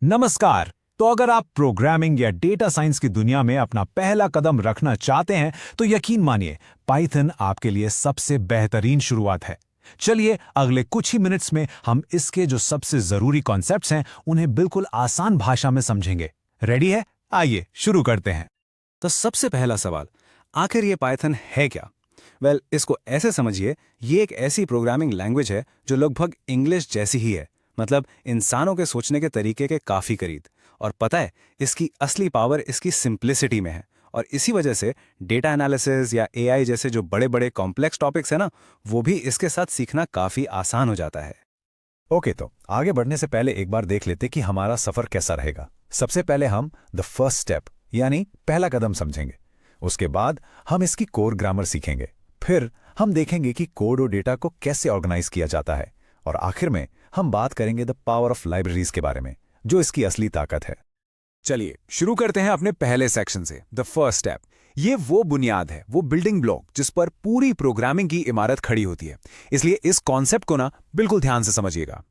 नमस्कार। तो अगर आप प्रोग्रामिंग या डेटा साइंस की दुनिया में अपना पहला कदम रखना चाहते हैं तो यकीन मानिए पाइथन आपके लिए सबसे बेहतरीन शुरुआत है। चलिए अगले कुछ ही मिनट्स में हम इसके जो सबसे जरूरी कॉन्सेप्ट्स हैं उन्हें बिल्कुल आसान भाषा में समझेंगे। रेडी है? आइए शुरू करते हैं। तो सबसे पहला सवाल, आखिर ये पाइथन है क्या? इसको ऐसे समझिए, ये एक ऐसी प्रोग्रामिंग लैंग्वेज है जो लगभग इंग्लिश जैसी ही है। मतलब इंसानों के सोचने के तरीके के काफी करीब। और पता है, इसकी असली पावर इसकी सिंप्लिसिटी में है। और इसी वजह से डेटा एनालिसिस या एआई जैसे जो बड़े बड़े कॉम्प्लेक्स टॉपिक्स है ना, वो भी इसके साथ सीखना काफी आसान हो जाता है। ओके, तो आगे बढ़ने से पहले एक बार देख लेते कि हमारा सफर कैसा रहेगा। सबसे पहले हम द फर्स्ट स्टेप यानी पहला कदम समझेंगे। उसके बाद हम इसकी कोर ग्रामर सीखेंगे। फिर हम देखेंगे कि कोड और डेटा को कैसे ऑर्गेनाइज किया जाता है। और आखिर में हम बात करेंगे द पावर ऑफ लाइब्रेरीज के बारे में, जो इसकी असली ताकत है। चलिए शुरू करते हैं अपने पहले सेक्शन से, द फर्स्ट स्टेप। ये वो बुनियाद है, वो बिल्डिंग ब्लॉक जिस पर पूरी प्रोग्रामिंग की इमारत खड़ी होती है। इसलिए इस कॉन्सेप्ट को ना बिल्कुल ध्यान से समझिएगा।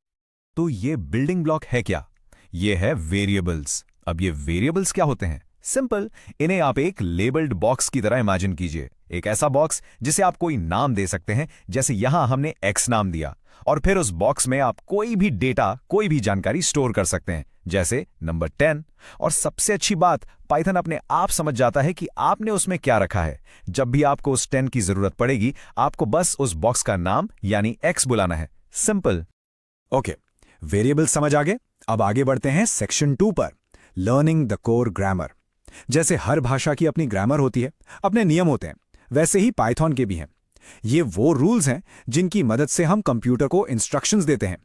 तो ये बिल्डिंग ब्लॉक है क्या? ये है वेरिएबल्स। अब ये वेरिएबल्स क्या होते हैं? सिंपल, इन्हें आप एक लेबल्ड बॉक्स की तरह इमेजिन कीजिए। एक ऐसा बॉक्स जिसे आप कोई नाम दे सकते हैं, जैसे यहां हमने एक्स नाम दिया। और फिर उस बॉक्स में आप कोई भी डेटा, कोई भी जानकारी स्टोर कर सकते हैं, जैसे नंबर 10। और सबसे अच्छी बात, पाइथन अपने आप समझ जाता है कि आपने उसमें क्या रखा है। जब भी आपको उस 10 की जरूरत पड़ेगी, आपको बस उस बॉक्स का नाम यानी एक्स बुलाना है। सिंपल। ओके, वेरिएबल समझ आ गए। अब आगे बढ़ते हैं सेक्शन 2 पर, लर्निंग द कोर ग्रामर। जैसे हर भाषा की अपनी ग्रामर होती है, अपने नियम होते हैं, वैसे ही पाइथन के भी हैं। ये वो रूल्स हैं जिनकी मदद से हम कंप्यूटर को इंस्ट्रक्शंस देते हैं,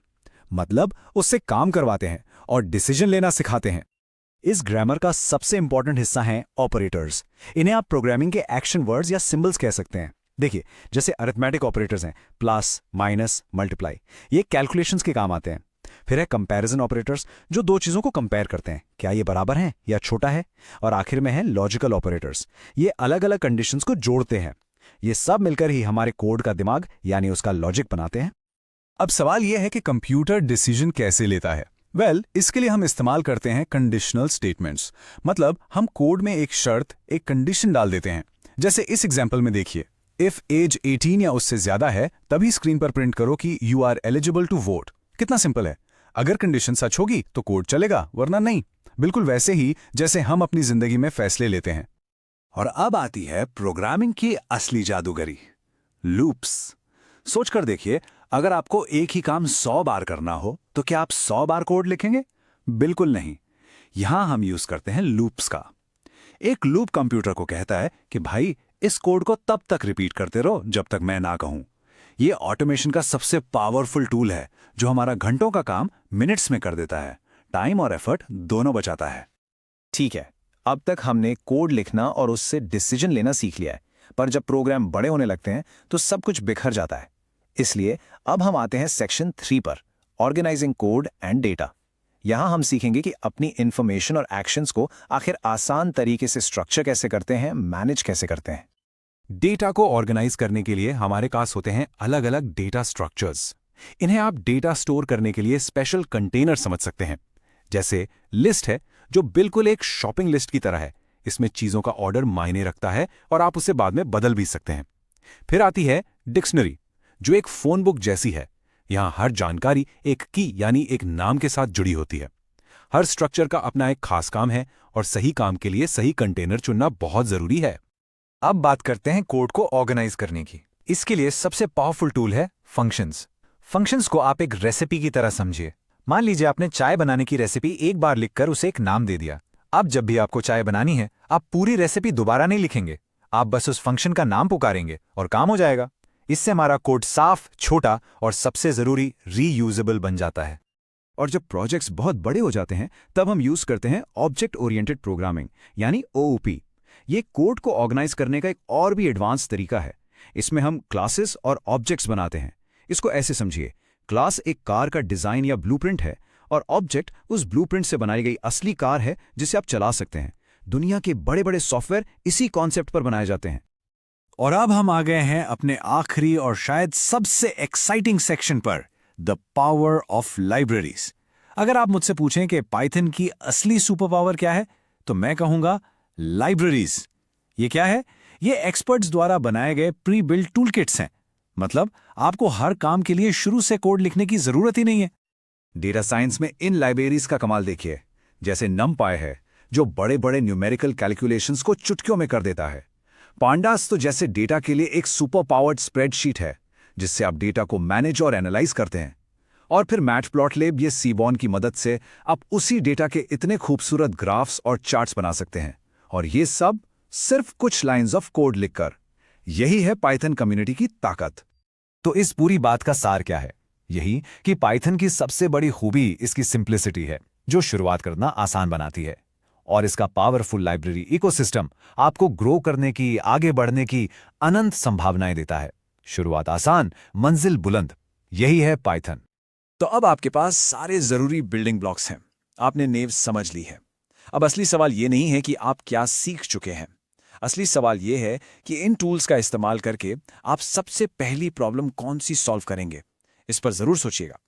मतलब उससे काम करवाते हैं और डिसीजन लेना सिखाते हैं। इस ग्रामर का सबसे इंपॉर्टेंट हिस्सा है ऑपरेटर्स। इन्हें आप प्रोग्रामिंग के एक्शन वर्ड्स या सिंबल्स कह सकते हैं। देखिए, जैसे अरिथमेटिक ऑपरेटर्स हैं, प्लस, माइनस, मल्टीप्लाई, ये कैलकुलेशंस के काम आते हैं। फिर है कंपैरिजन ऑपरेटर्स, जो दो चीजों को कंपेयर करते हैं, क्या ये बराबर है या छोटा है। और आखिर में है लॉजिकल ऑपरेटर्स, ये अलग अलग कंडीशंस को जोड़ते हैं। ये सब मिलकर ही हमारे कोड का दिमाग यानी उसका लॉजिक बनाते हैं। अब सवाल यह है कि कंप्यूटर डिसीजन कैसे लेता है। इसके लिए हम इस्तेमाल करते हैं कंडीशनल स्टेटमेंट्स। मतलब हम कोड में एक शर्त, एक कंडीशन डाल देते हैं। जैसे इस एग्जांपल में देखिए, इफ एज 18 या उससे ज्यादा है तभी स्क्रीन पर प्रिंट करो कि you are eligible to vote. कितना सिंपल है। अगर कंडीशन सच होगी तो कोड चलेगा, वरना नहीं। बिल्कुल वैसे ही जैसे हम अपनी जिंदगी में फैसले लेते हैं। और अब आती है प्रोग्रामिंग की असली जादूगरी, लूप्स। सोचकर देखिए, अगर आपको एक ही काम 100 बार करना हो तो क्या आप 100 बार कोड लिखेंगे? बिल्कुल नहीं। यहां हम यूज करते हैं लूप्स का। एक लूप कंप्यूटर को कहता है कि भाई, इस कोड को तब तक रिपीट करते रहो जब तक मैं ना कहूं। यह ऑटोमेशन का सबसे पावरफुल टूल है, जो हमारा घंटों का काम मिनट्स में कर देता है। टाइम और एफर्ट दोनों बचाता है। ठीक है, अब तक हमने कोड लिखना और उससे डिसीजन लेना सीख लिया है। पर जब प्रोग्राम बड़े होने लगते हैं तो सब कुछ बिखर जाता है। इसलिए अब हम आते हैं सेक्शन 3 पर, ऑर्गेनाइजिंग कोड एंड डेटा। यहां हम सीखेंगे कि अपनी इंफॉर्मेशन और एक्शंस को आखिर आसान तरीके से स्ट्रक्चर कैसे करते हैं, मैनेज कैसे करते हैं। डेटा को ऑर्गेनाइज करने के लिए हमारे पास होते हैं अलग अलग डेटा स्ट्रक्चर्स। इन्हें आप डेटा स्टोर करने के लिए स्पेशल कंटेनर समझ सकते हैं। जैसे लिस्ट है, जो बिल्कुल एक शॉपिंग लिस्ट की तरह है। इसमें चीजों का ऑर्डर मायने रखता है और आप उसे बाद में बदल भी सकते हैं। फिर आती है डिक्शनरी, जो एक फोन बुक जैसी है। यहां हर जानकारी एक की यानी एक नाम के साथ जुड़ी होती है। हर स्ट्रक्चर का अपना एक खास काम है और सही काम के लिए सही कंटेनर चुनना बहुत जरूरी है। अब बात करते हैं कोड को ऑर्गेनाइज करने की। इसके लिए सबसे पावरफुल टूल है फंक्शंस। फंक्शंस को आप एक रेसिपी की तरह समझिए। मान लीजिए आपने चाय बनाने की रेसिपी एक बार लिखकर उसे एक नाम दे दिया। अब जब भी आपको चाय बनानी है, आप पूरी रेसिपी दोबारा नहीं लिखेंगे, आप बस उस फंक्शन का नाम पुकारेंगे और काम हो जाएगा। इससे हमारा कोड साफ, छोटा और सबसे जरूरी रीयूजेबल बन जाता है। और जब प्रोजेक्ट्स बहुत बड़े हो जाते हैं, तब हम यूज करते हैं ऑब्जेक्ट ओरिएंटेड प्रोग्रामिंग यानी ओओपी। ये कोड को ऑर्गेनाइज करने का एक और भी एडवांस तरीका है। इसमें हम क्लासेस और ऑब्जेक्ट्स बनाते हैं। इसको ऐसे समझिए, क्लास एक कार का डिजाइन या ब्लूप्रिंट है और ऑब्जेक्ट उस ब्लूप्रिंट से बनाई गई असली कार है जिसे आप चला सकते हैं। दुनिया के बड़े बड़े सॉफ्टवेयर इसी कॉन्सेप्ट पर बनाए जाते हैं। और अब हम आ गए हैं अपने आखिरी और शायद सबसे एक्साइटिंग सेक्शन पर, द पावर ऑफ लाइब्रेरीज। अगर आप मुझसे पूछें कि पाइथन की असली सुपर पावर क्या है, तो मैं कहूंगा लाइब्रेरीज। ये क्या है? ये एक्सपर्ट्स द्वारा बनाए गए प्री बिल्ट टूलकिट्स हैं। मतलब आपको हर काम के लिए शुरू से कोड लिखने की जरूरत ही नहीं है। डेटा साइंस में इन लाइब्रेरीज का कमाल देखिए, जैसे NumPy है जो बड़े बड़े न्यूमेरिकल कैलकुलेशंस को चुटकियों में कर देता है। पांडास तो जैसे डेटा के लिए एक सुपर पावर्ड स्प्रेडशीट है जिससे आप डेटा को मैनेज और एनालाइज करते हैं। और फिर मैटप्लॉटलिब ये सीबॉर्न की मदद से आप उसी डेटा के इतने खूबसूरत ग्राफ्स और चार्ट्स बना सकते हैं, और ये सब सिर्फ कुछ लाइंस ऑफ कोड लिखकर। यही है पाइथन कम्युनिटी की ताकत। तो इस पूरी बात का सार क्या है? यही कि पाइथन की सबसे बड़ी खूबी इसकी सिंप्लिसिटी है, जो शुरुआत करना आसान बनाती है। और इसका पावरफुल लाइब्रेरी इकोसिस्टम आपको ग्रो करने की, आगे बढ़ने की अनंत संभावनाएं देता है। शुरुआत आसान, मंजिल बुलंद। यही है पाइथन। तो अब आपके पास सारे जरूरी बिल्डिंग ब्लॉक्स हैं, आपने नींव समझ ली है। अब असली सवाल ये नहीं है कि आप क्या सीख चुके हैं। असली सवाल ये है कि इन टूल्स का इस्तेमाल करके आप सबसे पहली प्रॉब्लम कौन सी सॉल्व करेंगे। इस पर जरूर सोचिएगा।